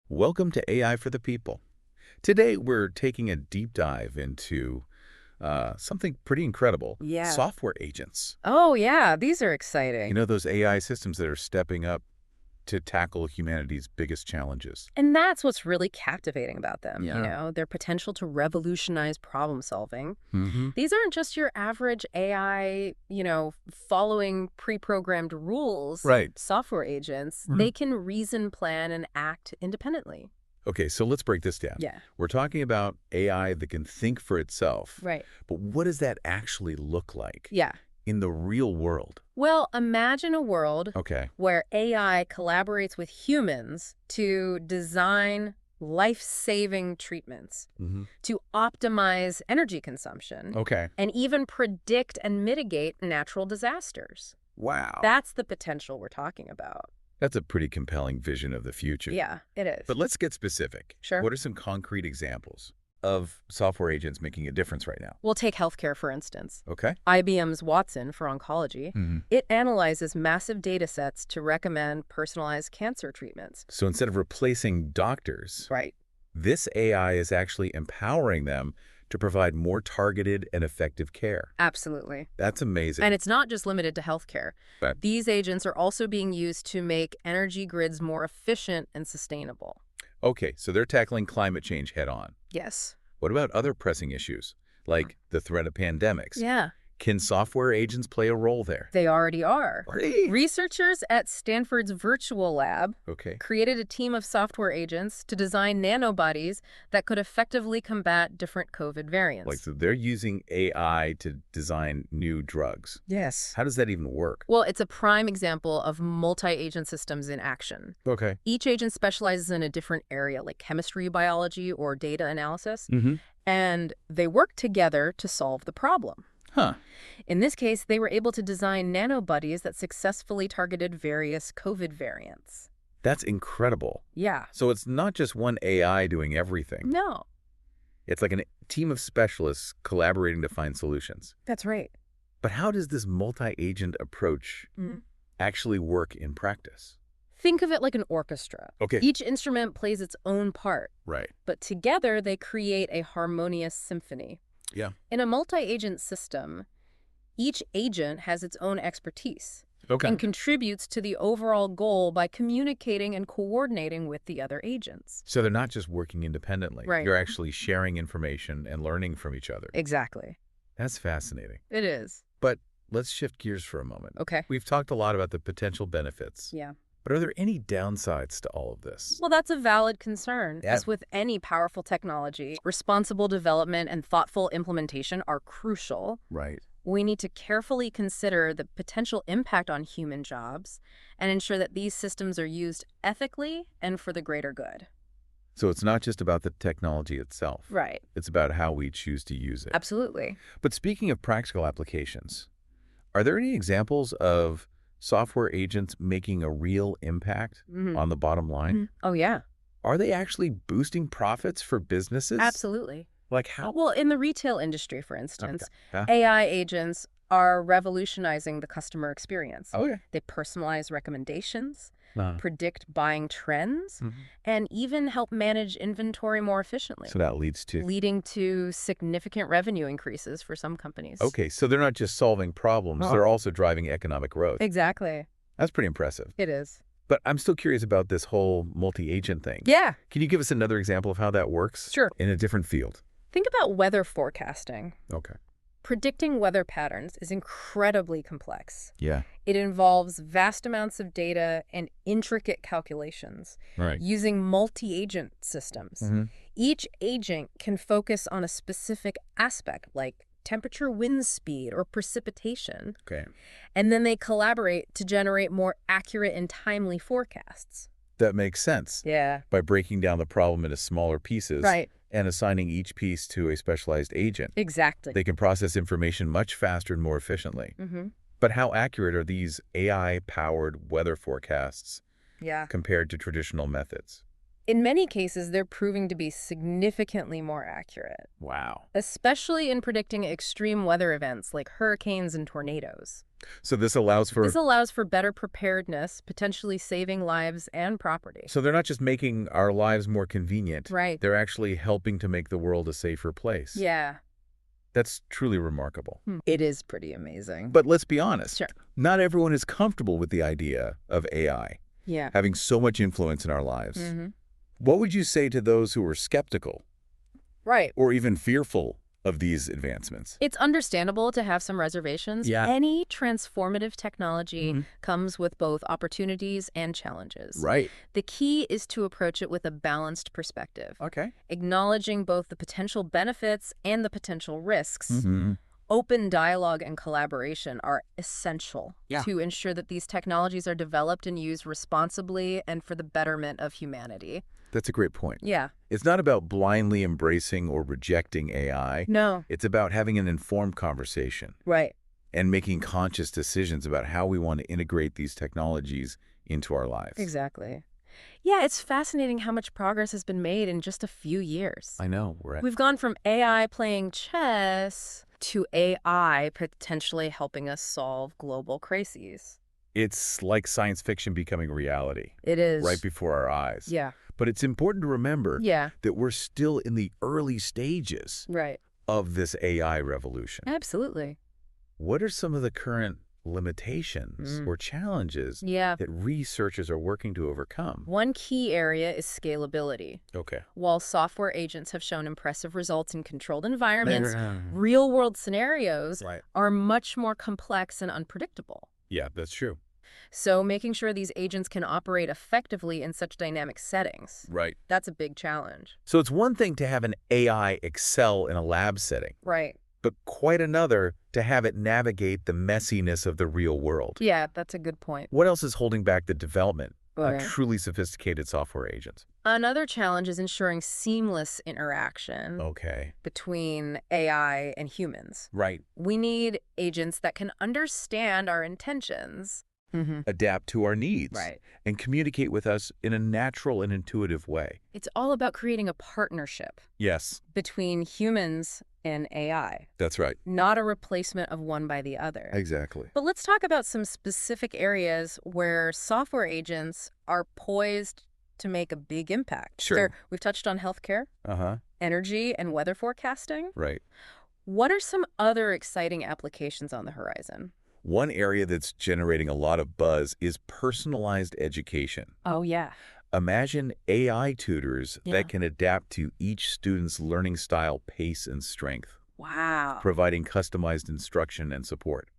Welcome to AI for the People. Today, we're taking a deep dive into something pretty incredible, Yeah. software agents. Oh, yeah. These are exciting. Those AI systems that are stepping up to tackle humanity's biggest challenges. And that's what's really captivating about them, Yeah. their potential to revolutionize problem solving. Mm-hmm. These aren't just your average AI, following pre-programmed rules, Right. software agents. Mhm. They can reason, plan, and act independently. Okay, so let's break this down. Yeah. We're talking about AI that can think for itself. Right. But what does that actually look like Yeah. in the real world? Well, imagine a world Okay. where AI collaborates with humans to design life-saving treatments, Mm-hmm. to optimize energy consumption, Okay. and even predict and mitigate natural disasters. Wow. That's the potential we're talking about. That's a pretty compelling vision of the future. Yeah, it is. But let's get specific. Sure. What are some concrete examples of software agents making a difference right now? We'll take healthcare, for instance. Okay. IBM's Watson for oncology. Mm-hmm. It analyzes massive data sets to recommend personalized cancer treatments. So instead of replacing doctors, Right. this AI is actually empowering them to provide more targeted and effective care. Absolutely. That's amazing. And it's not just limited to healthcare. But- These agents are also being used to make energy grids more efficient and sustainable. Okay, so they're tackling climate change head on. Yes. What about other pressing issues, like the threat of pandemics? Yeah, Can software agents play a role there? they already are. Really? Researchers at Stanford's Virtual Lab Okay. created a team of software agents to design nanobodies that could effectively combat different COVID variants. So they're using AI to design new drugs. Yes. How does that even work? Well, it's a prime example of multi-agent systems in action. Okay. Each agent specializes in a different area, like chemistry, biology, or data analysis, Mm-hmm. and they work together to solve the problem. Huh. In this case, they were able to design nanobodies that successfully targeted various COVID variants. That's incredible. Yeah. So it's not just one AI doing everything. No, It's like a team of specialists collaborating to find solutions. that's right. But how does this multi-agent approach actually work in practice? Think of it like an orchestra. Okay. Each instrument plays its own part, Right. but together they create a harmonious symphony. Yeah. In a multi-agent system, each agent has its own expertise Okay. and contributes to the overall goal by communicating and coordinating with the other agents. So they're not just working independently. Right. You're actually sharing information and learning from each other. Exactly. That's fascinating. It is. But let's shift gears for a moment. Okay. We've talked a lot about the potential benefits. Yeah. But are there any downsides to all of this? Well, that's a valid concern. Yeah. As with any powerful technology, responsible development and thoughtful implementation are crucial. Right. We need to carefully consider the potential impact on human jobs and ensure that these systems are used ethically and for the greater good. So it's not just about the technology itself. Right. It's about how we choose to use it. Absolutely. But speaking of practical applications, are there any examples of software agents making a real impact on the bottom line? Oh, yeah. Are they actually boosting profits for businesses? Absolutely. Like how? Well, in the retail industry, for instance, Yeah. AI agents are revolutionizing the customer experience. Okay. They personalize recommendations, Uh, predict buying trends, and even help manage inventory more efficiently, So that leads to... leading to significant revenue increases for some companies. Okay, so they're not just solving problems, they're also driving economic growth. Exactly. That's pretty impressive. It is. But I'm still curious about this whole multi-agent thing. Yeah. Can you give us another example of how that works? Sure. In a different field. Think about weather forecasting. Okay. Predicting weather patterns is incredibly complex. Yeah. It involves vast amounts of data and intricate calculations Right. using multi-agent systems. Each agent can focus on a specific aspect like temperature, wind speed, or precipitation, Okay. and then they collaborate to generate more accurate and timely forecasts. That makes sense. Yeah. By breaking down the problem into smaller pieces Right. and assigning each piece to a specialized agent, Exactly. they can process information much faster and more efficiently. But how accurate are these AI-powered weather forecasts Yeah. compared to traditional methods? In many cases, they're proving to be significantly more accurate, Wow. especially in predicting extreme weather events like hurricanes and tornadoes. So this allows This for... allows for better preparedness, potentially saving lives and property. So they're not just making our lives more convenient. Right. They're actually helping to make the world a safer place. Yeah. That's truly remarkable. It is pretty amazing. But let's be honest. Sure. Not everyone is comfortable with the idea of AI Yeah. having so much influence in our lives. What would you say to those who are skeptical Right. or even fearful of these advancements? It's understandable to have some reservations. Yeah. Any transformative technology comes with both opportunities and challenges. Right. The key is to approach it with a balanced perspective, Okay. acknowledging both the potential benefits and the potential risks. Mm-hmm. Open dialogue and collaboration are essential Yeah. to ensure that these technologies are developed and used responsibly and for the betterment of humanity. That's a great point. Yeah. It's not about blindly embracing or rejecting AI. No. It's about having an informed conversation Right. and making conscious decisions about how we want to integrate these technologies into our lives. Exactly. Yeah, it's fascinating how much progress has been made in just a few years. I know. We've gone from AI playing chess to AI potentially helping us solve global crises. It's like science fiction becoming reality It is. right before our eyes. Yeah. But it's important to remember Yeah. that we're still in the early stages Right. of this AI revolution. Absolutely. What are some of the current limitations or challenges Yeah. that researchers are working to overcome? One key area is scalability. Okay. While software agents have shown impressive results in controlled environments, real-world scenarios Right. are much more complex and unpredictable. Yeah, that's true. So making sure these agents can operate effectively in such dynamic settings, Right. that's a big challenge. So it's one thing to have an AI excel in a lab setting, Right. but quite another to have it navigate the messiness of the real world. Yeah, that's a good point. What else is holding back the development of Okay. truly sophisticated software agents? Another challenge is ensuring seamless interaction Okay. between AI and humans. Right. We need agents that can understand our intentions. Adapt to our needs. Right. And communicate with us in a natural and intuitive way. It's all about creating a partnership Yes, between humans and AI, that's right. not a replacement of one by the other. Exactly. But let's talk about some specific areas where software agents are poised to make a big impact. Sure. So we've touched on healthcare, Uh-huh. energy, and weather forecasting. Right. What are some other exciting applications on the horizon? One area that's generating a lot of buzz is personalized education. Oh, yeah. Imagine AI tutors Yeah. that can adapt to each student's learning style, pace, and strength, Wow. providing customized instruction and support.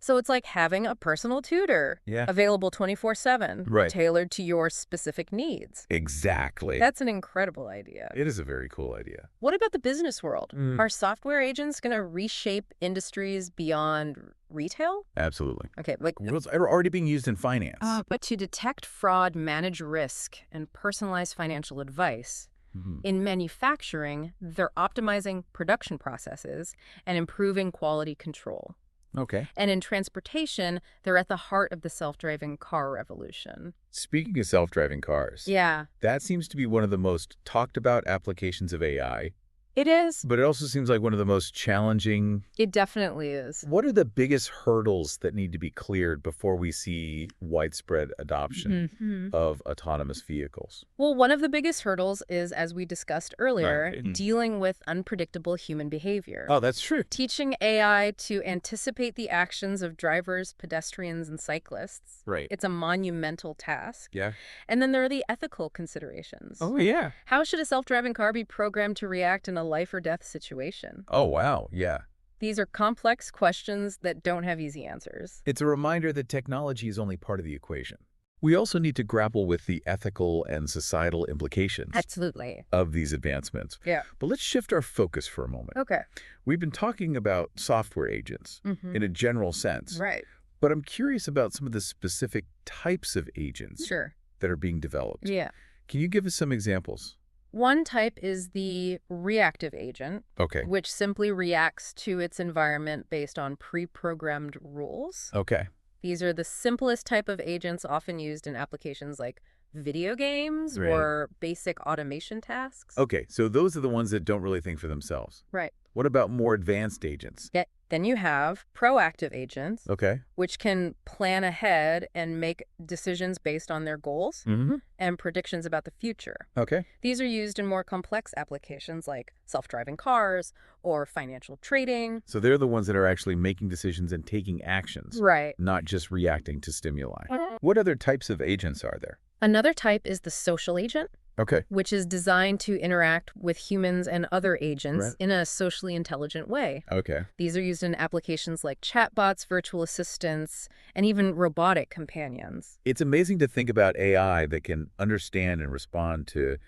So it's like having a personal tutor Yeah. available 24/7, Right. tailored to your specific needs. Exactly. That's an incredible idea. It is a very cool idea. What about the business world? Are software agents going to reshape industries beyond retail? Absolutely. Okay, like, Well, it's already being used in finance. but to detect fraud, manage risk, and personalize financial advice. Mhm. In manufacturing, they're optimizing production processes and improving quality control. Okay. And in transportation, they're at the heart of the self-driving car revolution. Speaking of self-driving cars, Yeah, that seems to be one of the most talked about applications of AI, it is. but it also seems like one of the most challenging. It definitely is. What are the biggest hurdles that need to be cleared before we see widespread adoption of autonomous vehicles? Well, one of the biggest hurdles is, as we discussed earlier, Right. dealing with unpredictable human behavior. Oh, that's true. Teaching AI to anticipate the actions of drivers, pedestrians, and cyclists. Right. It's a monumental task. Yeah. And then there are the ethical considerations. Oh, yeah. How should a self-driving car be programmed to react in a life or death situation? Oh, wow. Yeah. These are complex questions that don't have easy answers. It's a reminder that technology is only part of the equation. We also need to grapple with the ethical and societal implications Absolutely. of these advancements. Yeah. But let's shift our focus for a moment. Okay. We've been talking about software agents in a general sense, Right. but I'm curious about some of the specific types of agents Sure. that are being developed. Yeah. Can you give us some examples? One type is the reactive agent, Okay. which simply reacts to its environment based on pre-programmed rules. Okay. These are the simplest type of agents often used in applications like video games Right. or basic automation tasks. Okay, so those are the ones that don't really think for themselves. Right. What about more advanced agents? Yet then you have proactive agents, Okay. which can plan ahead and make decisions based on their goals Mm-hmm. and predictions about the future. Okay. These are used in more complex applications like self-driving cars or financial trading. So they're the ones that are actually making decisions and taking actions, Right. not just reacting to stimuli. What other types of agents are there? Another type is the social agent, Okay. which is designed to interact with humans and other agents Right. in a socially intelligent way. Okay. These are used in applications like chatbots, virtual assistants, and even robotic companions. It's amazing to think about AI that can understand and respond to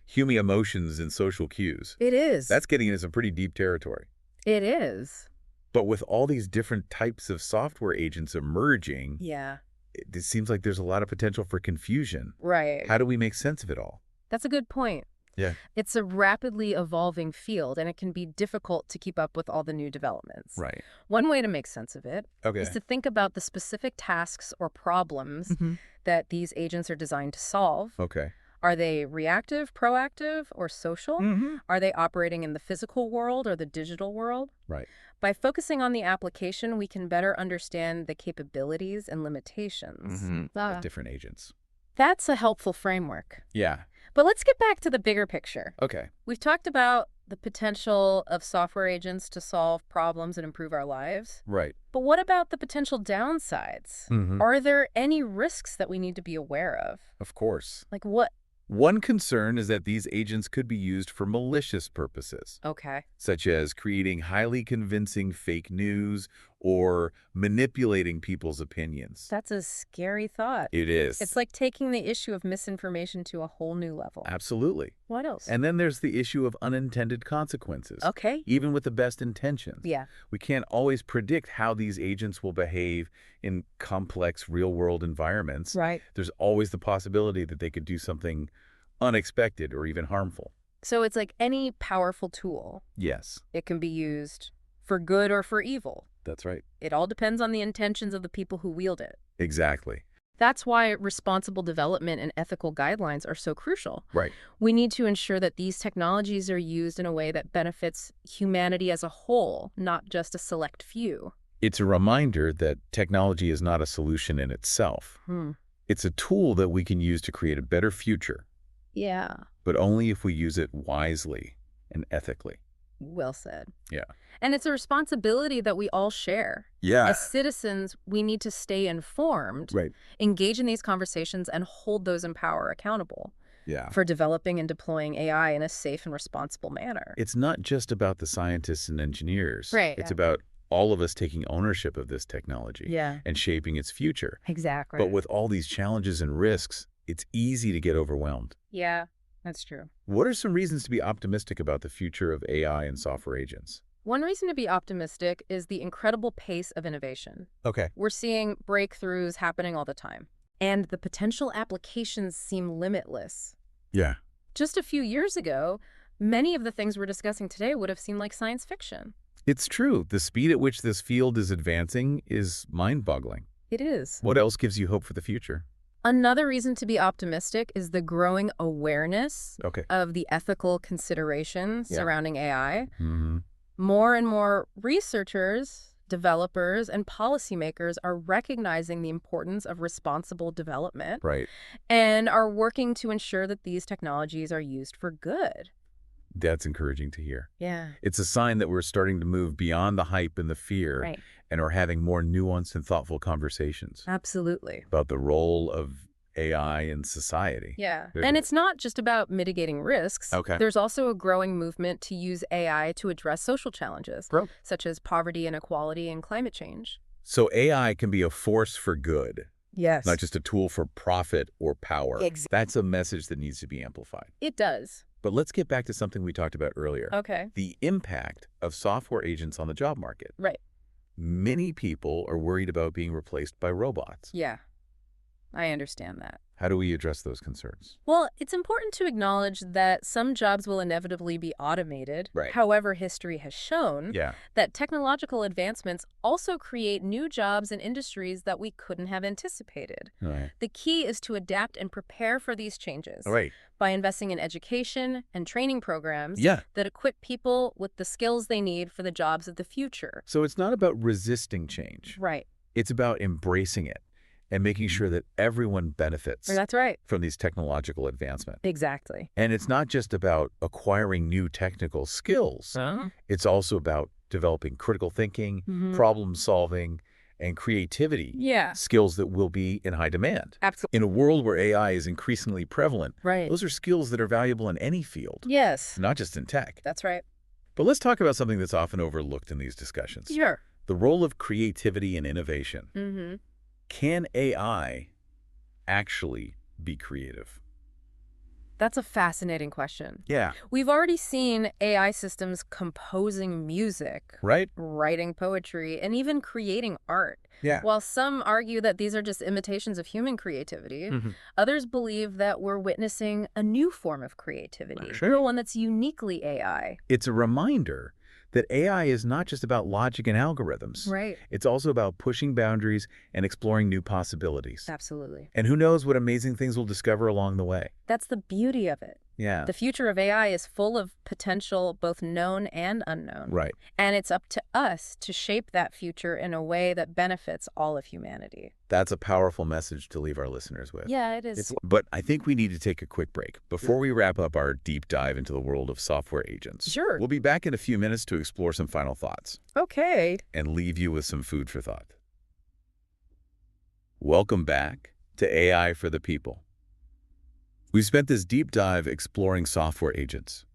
human emotions and social cues. It is. That's getting into some pretty deep territory. It is. But with all these different types of software agents emerging, Yeah. it seems like there's a lot of potential for confusion. Right. How do we make sense of it all? That's a good point. Yeah. It's a rapidly evolving field, and it can be difficult to keep up with all the new developments. Right. One way to make sense of it Okay. is to think about the specific tasks or problems that these agents are designed to solve. Okay. Are they reactive, proactive, or social? Are they operating in the physical world or the digital world? Right. By focusing on the application, we can better understand the capabilities and limitations. Different agents. That's a helpful framework. Yeah. But let's get back to the bigger picture. Okay. We've talked about the potential of software agents to solve problems and improve our lives. Right. But what about the potential downsides? Mm-hmm. Are there any risks that we need to be aware of? Of course. Like what? One concern is that these agents could be used for malicious purposes, Okay. such as creating highly convincing fake news or manipulating people's opinions. That's a scary thought. It is. It's like taking the issue of misinformation to a whole new level. Absolutely. What else? And then there's the issue of unintended consequences. Okay. Even with the best intentions. Yeah. We can't always predict how these agents will behave in complex real-world environments. Right. There's always the possibility that they could do something unexpected or even harmful. So it's like any powerful tool. Yes, It can be used for good or for evil. that's right. It all depends on the intentions of the people who wield it. Exactly. That's why responsible development and ethical guidelines are so crucial. Right. We need to ensure that these technologies are used in a way that benefits humanity as a whole, not just a select few. It's a reminder that technology is not a solution in itself. It's a tool that we can use to create a better future, Yeah. but only if we use it wisely and ethically. Well said. Yeah. And it's a responsibility that we all share. Yeah. As citizens, we need to stay informed, Right. engage in these conversations, and hold those in power accountable Yeah. for developing and deploying AI in a safe and responsible manner. It's not just about the scientists and engineers. Right, It's yeah. about all of us taking ownership of this technology Yeah. and shaping its future. Exactly. But with all these challenges and risks, it's easy to get overwhelmed. Yeah, that's true. What are some reasons to be optimistic about the future of AI and software agents? One reason to be optimistic is the incredible pace of innovation. Okay. We're seeing breakthroughs happening all the time, and the potential applications seem limitless. Yeah. Just a few years ago, many of the things we're discussing today would have seemed like science fiction. It's true. The speed at which this field is advancing is mind-boggling. It is. What else gives you hope for the future? Another reason to be optimistic is the growing awareness Okay. of the ethical considerations Yeah. surrounding AI. Mm-hmm. More and more researchers, developers, and policymakers are recognizing the importance of responsible development Right. and are working to ensure that these technologies are used for good. That's encouraging to hear. Yeah. It's a sign that we're starting to move beyond the hype and the fear Right. and are having more nuanced and thoughtful conversations Absolutely. about the role of AI in society. Yeah. There's- And it's not just about mitigating risks. Okay. There's also a growing movement to use AI to address social challenges, Bro. such as poverty, inequality, and climate change. So AI can be a force for good, Yes. not just a tool for profit or power. Ex- That's a message that needs to be amplified. It does. But let's get back to something we talked about earlier. Okay. The impact of software agents on the job market. Right. Many people are worried about being replaced by robots. Yeah. I understand that. How do we address those concerns? Well, it's important to acknowledge that some jobs will inevitably be automated. Right. However, history has shown Yeah. that technological advancements also create new jobs and industries that we couldn't have anticipated. All right. The key is to adapt and prepare for these changes All right. by investing in education and training programs Yeah. that equip people with the skills they need for the jobs of the future. So it's not about resisting change. Right. It's about embracing it and making sure that everyone benefits That's right. from these technological advancements. Exactly. And it's not just about acquiring new technical skills. It's also about developing critical thinking, problem solving, and creativity. Yeah. Skills that will be in high demand. Absolutely. In a world where AI is increasingly prevalent, Right. those are skills that are valuable in any field, Yes. not just in tech. That's right. But let's talk about something that's often overlooked in these discussions. Sure. The role of creativity and innovation. Can AI actually be creative? That's a fascinating question. Yeah. We've already seen AI systems composing music, Right? writing poetry, and even creating art. Yeah. While some argue that these are just imitations of human creativity, others believe that we're witnessing a new form of creativity, Sure. one that's uniquely AI. It's a reminder that AI is not just about logic and algorithms. Right. It's also about pushing boundaries and exploring new possibilities. Absolutely. And who knows what amazing things we'll discover along the way. That's the beauty of it. Yeah. The future of AI is full of potential, both known and unknown. Right. And it's up to us to shape that future in a way that benefits all of humanity. That's a powerful message to leave our listeners with. Yeah, it is. But I think we need to take a quick break before we wrap up our deep dive into the world of software agents. Sure. We'll be back in a few minutes to explore some final thoughts Okay. and leave you with some food for thought. Welcome back to AI for the People. We've spent this deep dive exploring software agents,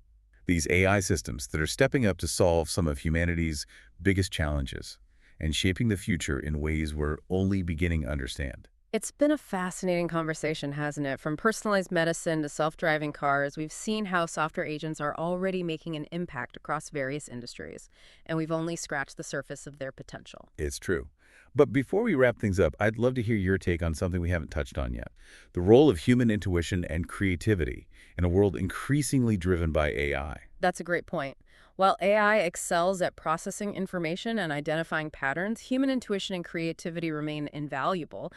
these AI systems that are stepping up to solve some of humanity's biggest challenges and shaping the future in ways we're only beginning to understand. It's been a fascinating conversation, hasn't it? From personalized medicine to self-driving cars, we've seen how software agents are already making an impact across various industries, and we've only scratched the surface of their potential. It's true. But before we wrap things up, I'd love to hear your take on something we haven't touched on yet. The role of human intuition and creativity in a world increasingly driven by AI. That's a great point. While AI excels at processing information and identifying patterns, human intuition and creativity remain invaluable.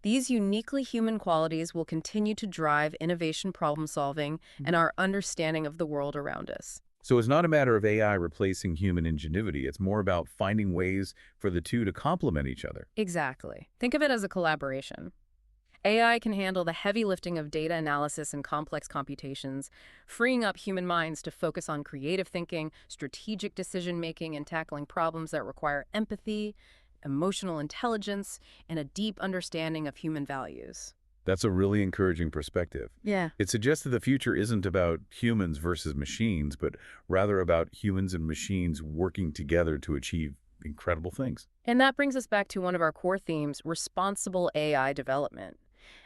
These uniquely human qualities will continue to drive innovation, problem solving, and our understanding of the world around us. So it's not a matter of AI replacing human ingenuity. It's more about finding ways for the two to complement each other. Exactly. Think of it as a collaboration. AI can handle the heavy lifting of data analysis and complex computations, freeing up human minds to focus on creative thinking, strategic decision-making, and tackling problems that require empathy, emotional intelligence, and a deep understanding of human values. That's a really encouraging perspective. Yeah. It suggests that the future isn't about humans versus machines, but rather about humans and machines working together to achieve incredible things. And that brings us back to one of our core themes, responsible AI development.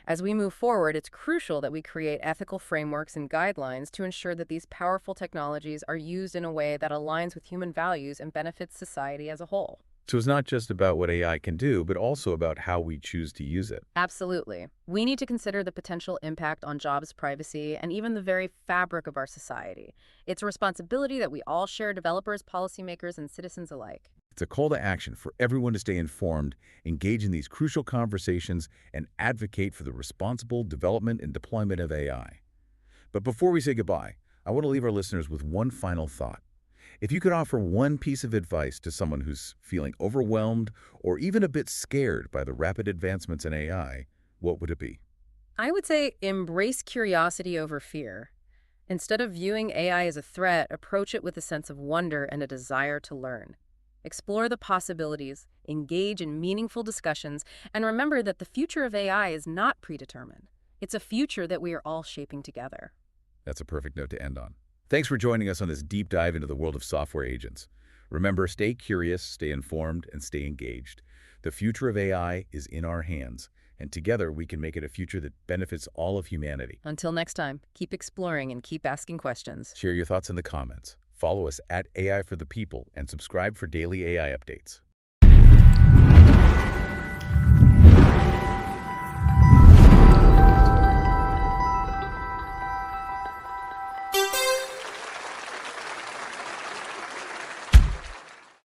As we move forward, it's crucial that we create ethical frameworks and guidelines to ensure that these powerful technologies are used in a way that aligns with human values and benefits society as a whole. So it's not just about what AI can do, but also about how we choose to use it. Absolutely. We need to consider the potential impact on jobs, privacy, and even the very fabric of our society. It's a responsibility that we all share, developers, policymakers, and citizens alike. It's a call to action for everyone to stay informed, engage in these crucial conversations, and advocate for the responsible development and deployment of AI. But before we say goodbye, I want to leave our listeners with one final thought. If you could offer one piece of advice to someone who's feeling overwhelmed or even a bit scared by the rapid advancements in AI, what would it be? I would say embrace curiosity over fear. Instead of viewing AI as a threat, approach it with a sense of wonder and a desire to learn. Explore the possibilities, engage in meaningful discussions, and remember that the future of AI is not predetermined. It's a future that we are all shaping together. That's a perfect note to end on. Thanks for joining us on this deep dive into the world of software agents. Remember, stay curious, stay informed, and stay engaged. The future of AI is in our hands, and together we can make it a future that benefits all of humanity. Until next time, keep exploring and keep asking questions. Share your thoughts in the comments. Follow us at AI for the People and subscribe for daily AI updates.